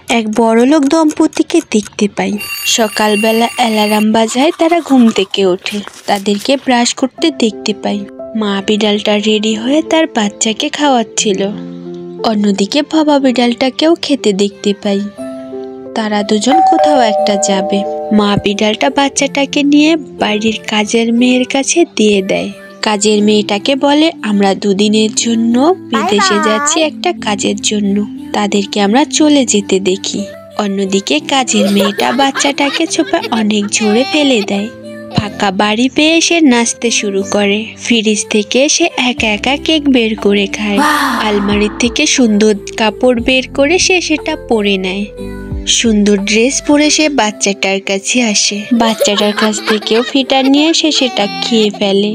এক বড়লোক দম্পতিকে দেখতে পাই। সকালবেলা অ্যালার্ম বাজায়, তারা ঘুম থেকে ওঠে। তাদেরকে ব্রাশ করতে দেখতে পাই। মা বিড়ালটা রেডি হয়ে তার বাচ্চাকে খাওয়াচ্ছিল। অন্যদিকে বাবা বিড়ালটাকেও খেতে দেখতে পাই। তারা দুজন কোথাও একটা যাবে। মা বিড়ালটা বাচ্চাটাকে নিয়ে বাড়ির কাজের মেয়ের কাছে দিয়ে দেয়। কাজের মেয়েটাকে বলে, আমরা দুদিনের জন্য বিদেশে যাচ্ছি একটা কাজের জন্য, তাদেরকে আমরা চলে যেতে দেখি। অন্যদিকে কাজের মেয়েটা বাচ্চাটাকে ছোপে অনেক জোরে ফেলে দেয়। ফাঁকা বাড়ি পেয়ে সে নাচতে শুরু করে। ফ্রিজ থেকে সে একা একা কেক বের করে খায়। আলমারি থেকে সুন্দর কাপড় বের করে সে সেটা পরে নেয়। সুন্দর ড্রেস পরে সে বাচ্চাটার কাছে আসে। বাচ্চাটার কাছ থেকেও ফিটা নিয়ে সে সেটা খেয়ে ফেলে।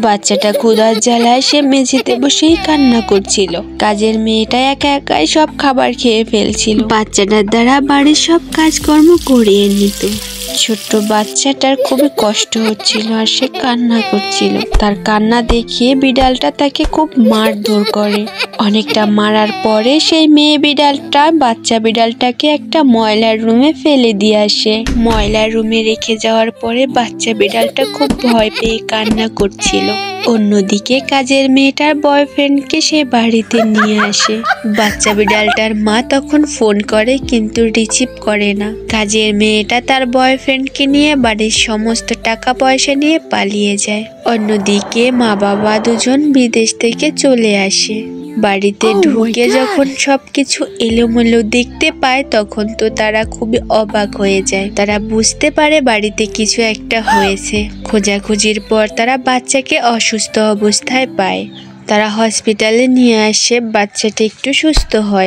বাচ্চাটা ক্ষুধার জ্বালায় সে মেঝেতে বসেই কান্না করছিল। কাজের মেয়েটা একা একাই সব খাবার খেয়ে ফেলছিল। বাচ্চাটার দ্বারা বাড়ির সব কাজকর্ম করিয়ে নিত। ছোট্ট বাচ্চাটার খুবই কষ্ট হচ্ছিল আর সে কান্না করছিল। তার কান্না দেখিয়ে বিড়ালটা তাকে খুব মারধর করে। অনেকটা মারার পরে সেই মেয়ে বিড়ালটা বাচ্চা বিড়ালটাকে একটা ময়লার রুমে ফেলে দিয়ে আসে। ময়লার রুমে রেখে যাওয়ার পরে বাচ্চা বিড়ালটা খুব ভয় পেয়ে কান্না করছিল। অন্যদিকে কাজের মেয়েটার বয়ফ্রেন্ডকে সে বাড়িতে নিয়ে আসে। বাচ্চা বিড়ালটার মা তখন ফোন করে কিন্তু রিসিভ করে না। কাজের মেয়েটা তার বয়ফ্রেন্ডকে নিয়ে বাড়ির সমস্ত টাকা পয়সা নিয়ে পালিয়ে যায়। অন্যদিকে মা বাবা দুজন বিদেশ থেকে চলে আসে। বাড়িতে ঢুকে যখন সবকিছু এলোমেলো দেখতে পায় তখন তো তারা খুবই অবাক হয়ে যায়। তারা বুঝতে পারে বাড়িতে কিছু একটা হয়েছে। খোঁজাখুঁজির পর তারা বাচ্চাকে অসুস্থ অবস্থায় পায়। তারা হসপিটালে নিয়ে আসে। বাচ্চাটা একটু সুস্থ হয়।